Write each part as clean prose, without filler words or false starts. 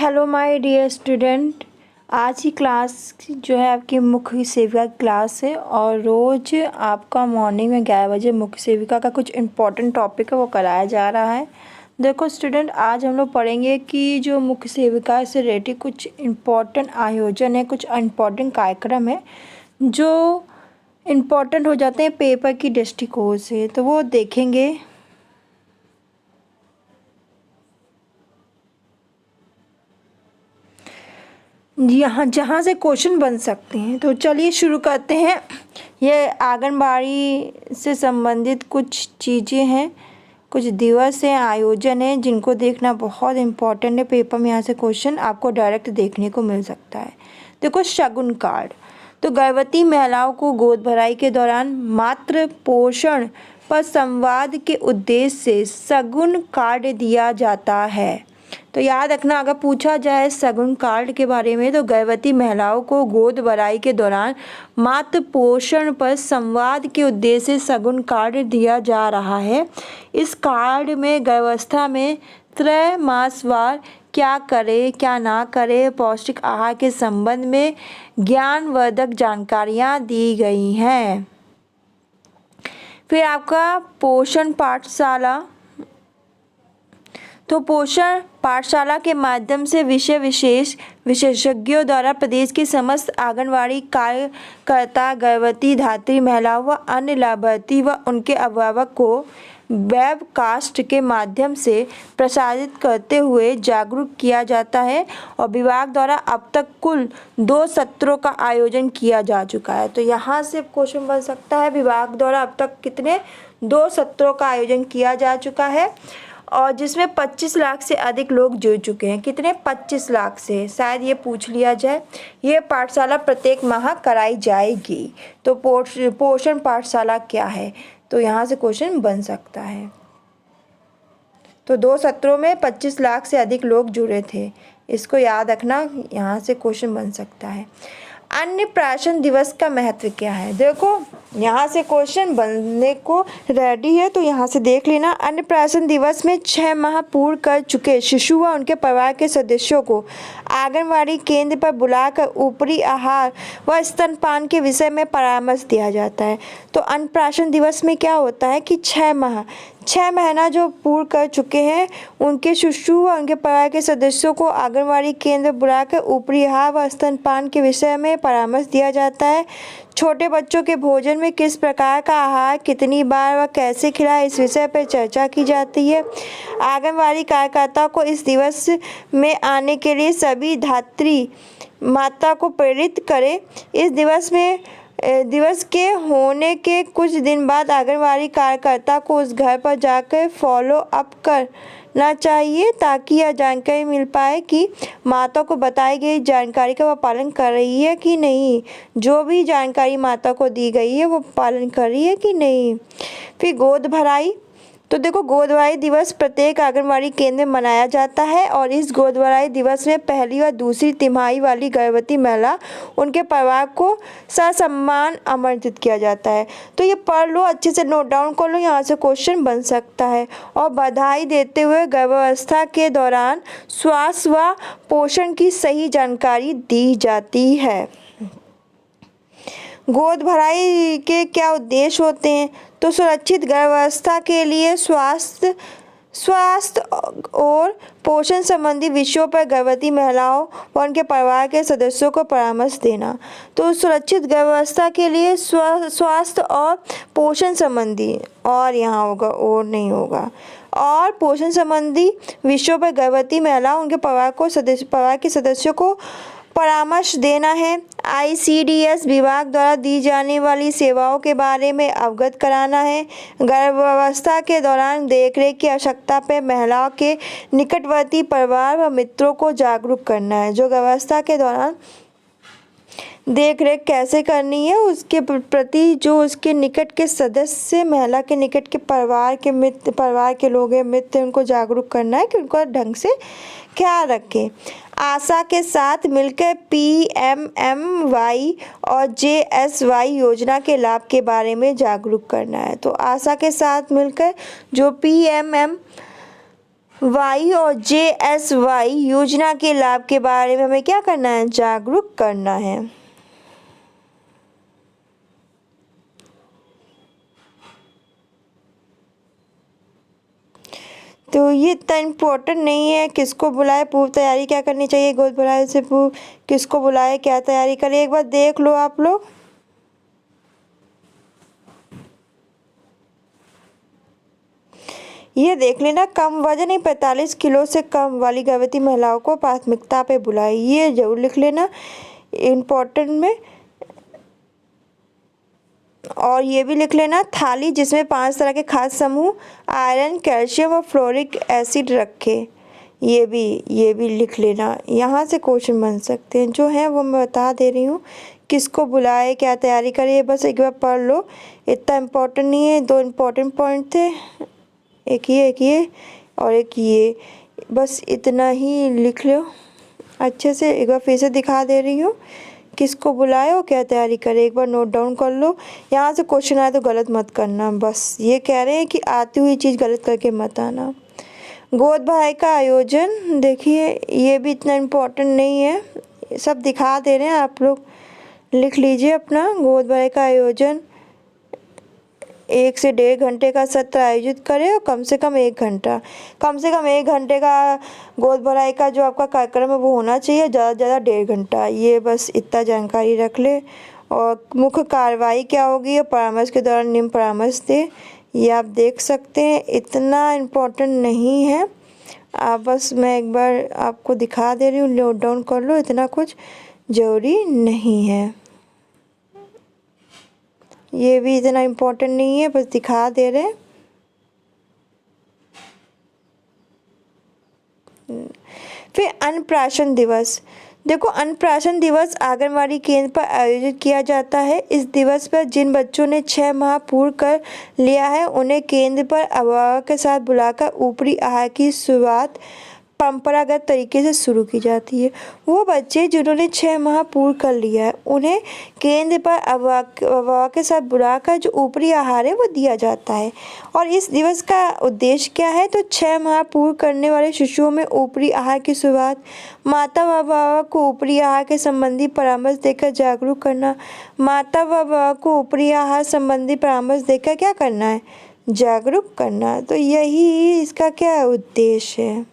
Hello my dear student. आज की class जो है आपकी मुख्य सेविका की क्लास है और रोज़ आपका मॉर्निंग में 11 बजे मुख्य सेविका का कुछ इम्पोर्टेंट टॉपिक है वो कराया जा रहा है। देखो स्टूडेंट, आज हम लोग पढ़ेंगे कि जो मुख्य सेविका से रिलेटेड कुछ इम्पोर्टेंट आयोजन है, कुछ इम्पोर्टेंट कार्यक्रम है जो इम्पोर्टेंट हो जाते हैं पेपर की दृष्टिकोण से, तो वो देखेंगे। यहाँ जहाँ से क्वेश्चन बन सकते हैं, तो चलिए शुरू करते हैं। ये आंगनबाड़ी से संबंधित कुछ चीज़ें हैं, कुछ दिवस हैं, आयोजन हैं जिनको देखना बहुत इम्पोर्टेंट है। पेपर में यहाँ से क्वेश्चन आपको डायरेक्ट देखने को मिल सकता है। देखो, शगुन कार्ड। तो गर्भवती महिलाओं को गोद भराई के दौरान मातृ पोषण पर संवाद के उद्देश्य से शगुन कार्ड दिया जाता है। तो याद रखना, अगर पूछा जाए शगुन कार्ड के बारे में, तो गर्भवती महिलाओं को गोद भराई के दौरान मातृ पोषण पर संवाद के उद्देश्य से शगुन कार्ड दिया जा रहा है। इस कार्ड में गर्भावस्था में त्रैमासवार क्या करे क्या ना करे, पौष्टिक आहार के संबंध में ज्ञानवर्धक जानकारियाँ दी गई हैं। फिर आपका पोषण पाठशाला। तो पोषण पाठशाला के माध्यम से विशेषज्ञों द्वारा प्रदेश की समस्त आंगनवाड़ी कार्यकर्ता, गर्भवती धात्री महिलाओं व अन्य लाभार्थी व उनके अभिभावक को वेबकास्ट के माध्यम से प्रसारित करते हुए जागरूक किया जाता है। और विभाग द्वारा अब तक कुल 2 सत्रों का आयोजन किया जा चुका है। तो यहाँ से क्वेश्चन बन सकता है, विभाग द्वारा अब तक कितने 2 सत्रों का आयोजन किया जा चुका है और जिसमें 25 लाख से अधिक लोग जुड़ चुके हैं। कितने? 25 लाख से, शायद ये पूछ लिया जाए। ये पाठशाला प्रत्येक माह कराई जाएगी। तो पोषण पाठशाला क्या है, तो यहाँ से क्वेश्चन बन सकता है। तो 2 सत्रों में 25 लाख से अधिक लोग जुड़े थे, इसको याद रखना, यहाँ से क्वेश्चन बन सकता है। अन्नप्राशन दिवस का महत्व क्या है? देखो, यहाँ से क्वेश्चन बनने को रेडी है, तो यहाँ से देख लेना। अन्नप्राशन दिवस में 6 माह पूर्ण कर चुके शिशु व उनके परिवार के सदस्यों को आंगनवाड़ी केंद्र पर बुलाकर ऊपरी आहार व स्तनपान के विषय में परामर्श दिया जाता है। तो अन्नप्राशन दिवस में क्या होता है कि 6 महीना जो पूर्ण कर चुके हैं उनके शिशु व उनके परिवार के सदस्यों को आंगनवाड़ी केंद्र बुलाकर ऊपरी आहार व स्तनपान के विषय में परामर्श दिया जाता है। छोटे बच्चों के भोजन में किस प्रकार का आहार कितनी बार व कैसे खिलाएं, इस विषय पर चर्चा की जाती है। आंगनवाड़ी कार्यकर्ताओं को इस दिवस में आने के लिए सभी धात्री माता को प्रेरित करें। इस दिवस के होने के कुछ दिन बाद आंगनवाड़ी कार्यकर्ता को उस घर पर जाकर फॉलो अप करना चाहिए ताकि यह जानकारी मिल पाए कि माता को बताई गई जानकारी का वह पालन कर रही है कि नहीं। जो भी जानकारी माता को दी गई है वो पालन कर रही है कि नहीं। फिर गोद भराई। तो देखो, गोद भराई दिवस प्रत्येक आंगनवाड़ी केंद्र में मनाया जाता है और इस गोद भराई दिवस में पहली और दूसरी तिमाही वाली गर्भवती महिला उनके परिवार को ससम्मान आमंत्रित किया जाता है। तो ये पढ़ लो, अच्छे से नोट डाउन कर लो, यहाँ से क्वेश्चन बन सकता है। और बधाई देते हुए गर्भावस्था के दौरान स्वास्थ्य व पोषण की सही जानकारी दी जाती है। गोद भराई के क्या उद्देश्य होते हैं? तो सुरक्षित गर्भावस्था के लिए स्वास्थ्य और पोषण संबंधी विषयों पर गर्भवती महिलाओं व उनके परिवार के सदस्यों को परामर्श देना। तो सुरक्षित गर्भावस्था के लिए स्वास्थ्य और पोषण संबंधी, और यहाँ होगा और नहीं होगा, और पोषण संबंधी विषयों पर गर्भवती महिलाओं उनके परिवार के सदस्यों को परामर्श देना है। ICDS विभाग द्वारा दी जाने वाली सेवाओं के बारे में अवगत कराना है। गर्भावस्था के दौरान देखरेख की आवश्यकता पर महिलाओं के निकटवर्ती परिवार व मित्रों को जागरूक करना है। जो गर्भावस्था के दौरान देख रेख कैसे करनी है उसके प्रति जो उसके निकट के सदस्य, महिला के निकट के परिवार के लोग हैं, मित्र, उनको जागरूक करना है कि उनको ढंग से ख्याल रखें। आशा के साथ मिलकर PMMY और JSY योजना के लाभ के बारे में जागरूक करना है। तो आशा के साथ मिलकर जो PMMY वाई और JSY योजना के लाभ के बारे में हमें क्या करना है, जागरूक करना है। तो ये इतना इम्पोर्टेंट नहीं है। किसको बुलाए, पूर्व तैयारी क्या करनी चाहिए, गोद भराई से पूर्व किसको बुलाए, क्या तैयारी करें, एक बार देख लो आप लोग। ये देख लेना, कम वजन ही 45 किलो से कम वाली गर्भवती महिलाओं को प्राथमिकता पे बुलाए, ये जरूर लिख लेना इम्पोर्टेंट में। और ये भी लिख लेना, थाली जिसमें 5 तरह के खाद्य समूह आयरन, कैल्शियम और फ्लोरिक एसिड रखे, ये भी लिख लेना। यहाँ से क्वेश्चन बन सकते हैं, जो है वो मैं बता दे रही हूँ। किसको बुलाए, क्या तैयारी करे, बस एक बार पढ़ लो, इतना इम्पोर्टेंट नहीं है। 2 इम्पोर्टेंट पॉइंट थे, एक ये और एक ये, बस इतना ही लिख लो अच्छे से। एक बार फिर से दिखा दे रही हूँ, किसको बुलाए और क्या तैयारी करे, एक बार नोट डाउन कर लो। यहाँ से क्वेश्चन आए तो गलत मत करना, बस ये कह रहे हैं कि आती हुई चीज़ गलत करके मत आना। गोद भराई का आयोजन, देखिए ये भी इतना इम्पोर्टेंट नहीं है, सब दिखा दे रहे हैं, आप लोग लिख लीजिए अपना। गोद भराई का आयोजन 1 से 1.5 घंटे का सत्र आयोजित करें और कम से कम 1 घंटा, कम से कम 1 घंटे का गोद भराई का जो आपका कार्यक्रम है वो होना चाहिए, ज़्यादा से ज़्यादा 1.5 घंटा, ये बस इतना जानकारी रख ले। और मुख्य कार्रवाई क्या होगी, और परामर्श के दौरान निम्न परामर्श दे, ये आप देख सकते हैं, इतना इम्पोर्टेंट नहीं है। आप बस मैं एक बार आपको दिखा दे रही हूँ, नोट डाउन कर लो, इतना कुछ ज़रूरी नहीं है। ये भी इतना इम्पोर्टेंट नहीं है, बस दिखा दे रहे हैं। फिर अन्नप्राशन दिवस, देखो अन्नप्राशन दिवस आंगनवाड़ी केंद्र पर आयोजित किया जाता है। इस दिवस पर जिन बच्चों ने 6 माह पूर्ण कर लिया है उन्हें केंद्र पर अभिभावक के साथ बुलाकर ऊपरी आहार की शुरुआत परंपरागत तरीके से शुरू की जाती है। वो बच्चे जिन्होंने 6 माह पूर्ण कर लिया है उन्हें केंद्र पर अभिभावक के साथ बुलाकर जो ऊपरी आहार है वो दिया जाता है। और इस दिवस का उद्देश्य क्या है, तो 6 माह पूर्ण करने वाले शिशुओं में ऊपरी आहार की शुरुआत, माता व अभिभावक को ऊपरी आहार के संबंधी परामर्श देकर जागरूक करना। माता व अभिभावक को ऊपरी आहार संबंधी परामर्श देकर क्या करना है, जागरूक करना। तो यही इसका क्या उद्देश्य है।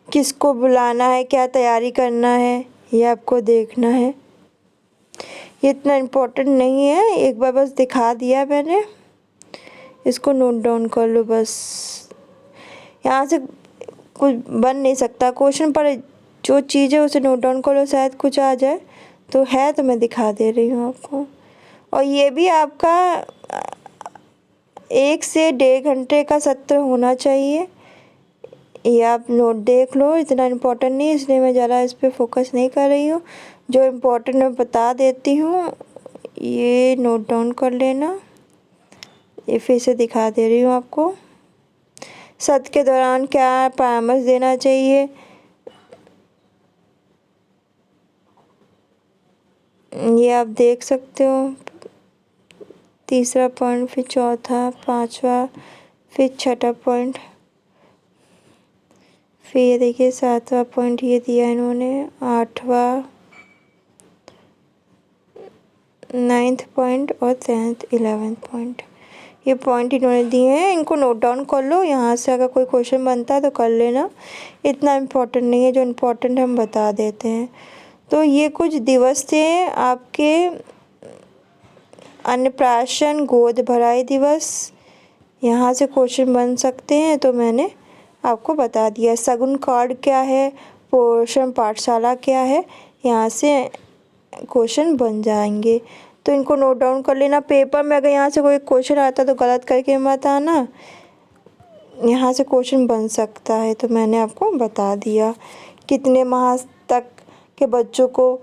किसको बुलाना है, क्या तैयारी करना है, ये आपको देखना है, ये इतना इम्पोर्टेंट नहीं है, एक बार बस दिखा दिया मैंने, इसको नोट डाउन कर लो बस। यहाँ से कुछ बन नहीं सकता क्वेश्चन, पर जो चीज़ है उसे नोट डाउन कर लो, शायद कुछ आ जाए, तो है तो मैं दिखा दे रही हूँ आपको। और ये भी आपका 1 से 1.5 घंटे का सत्र होना चाहिए, ये आप नोट देख लो, इतना इम्पोर्टेंट नहीं, इसलिए मैं ज़्यादा इस पर फोकस नहीं कर रही हूँ। जो इम्पोर्टेंट मैं बता देती हूँ, ये नोट डाउन कर लेना, ये फिर से दिखा दे रही हूँ आपको। सत्र के दौरान क्या परामर्श देना चाहिए, ये आप देख सकते हो। तीसरा पॉइंट, फिर चौथा, पांचवा, फिर छठा पॉइंट, फिर ये देखिए 7वां पॉइंट ये दिया इन्होंने, 8वां, 9th पॉइंट और 10th 11th पॉइंट, ये पॉइंट इन्होंने दिए हैं, इनको नोट डाउन कर लो। यहाँ से अगर कोई क्वेश्चन बनता है तो कर लेना, इतना इम्पोर्टेंट नहीं है, जो इम्पोर्टेंट हम बता देते हैं। तो ये कुछ दिवस थे आपके, अन्नप्राशन, गोद भराई दिवस, यहाँ से क्वेश्चन बन सकते हैं, तो मैंने आपको बता दिया। सगुन कार्ड क्या है, पोषण पाठशाला क्या है, यहाँ से क्वेश्चन बन जाएंगे, तो इनको नोट डाउन कर लेना। पेपर में अगर यहाँ से कोई क्वेश्चन आता तो गलत करके मत आना, यहाँ से क्वेश्चन बन सकता है, तो मैंने आपको बता दिया। कितने माह तक के बच्चों को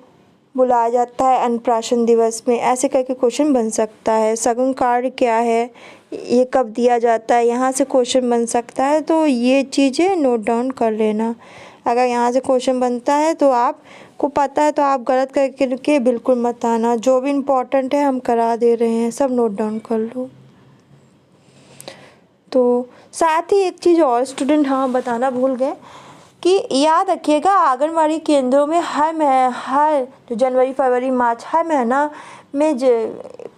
बुलाया जाता है अन्नप्राशन दिवस में, ऐसे करके क्वेश्चन बन सकता है। सगुन कार्ड क्या है, ये कब दिया जाता है, यहाँ से क्वेश्चन बन सकता है, तो ये चीज़ें नोट डाउन कर लेना। अगर यहाँ से क्वेश्चन बनता है तो आपको पता है तो आप गलत करके बिल्कुल मत आना। जो भी इम्पोर्टेंट है हम करा दे रहे हैं, सब नोट डाउन कर लो। तो साथ ही एक चीज़ और स्टूडेंट हाँ बताना भूल गए कि याद रखिएगा आंगनवाड़ी केंद्रों में हर जो जनवरी फरवरी मार्च हर महीना में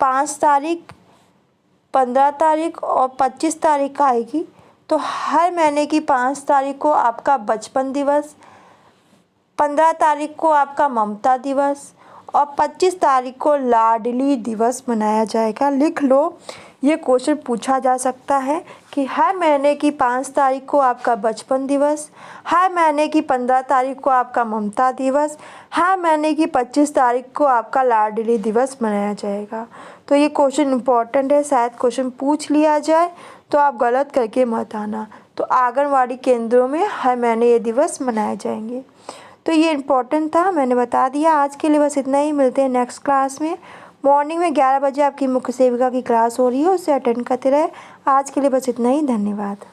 5 तारीख 15 तारीख और 25 तारीख का आएगी। तो हर महीने की 5 तारीख को आपका बचपन दिवस, 15 तारीख को आपका ममता दिवस और 25 तारीख को लाडली दिवस मनाया जाएगा। लिख लो, ये क्वेश्चन पूछा जा सकता है कि हर महीने की 5 तारीख को आपका बचपन दिवस, हर महीने की 15 तारीख को आपका ममता दिवस, हर महीने की 25 तारीख को आपका लाडली दिवस मनाया जाएगा। तो ये क्वेश्चन इम्पॉर्टेंट है, शायद क्वेश्चन पूछ लिया जाए तो आप गलत करके मत आना। तो आंगनवाड़ी केंद्रों में हर महीने ये दिवस मनाए जाएंगे। तो ये इम्पोर्टेंट था, मैंने बता दिया। आज के लिए बस इतना ही, मिलते हैं नेक्स्ट क्लास में। मॉर्निंग में 11 बजे आपकी मुख्य सेविका की क्लास हो रही है, उससे अटेंड करते रहे। आज के लिए बस इतना ही, धन्यवाद।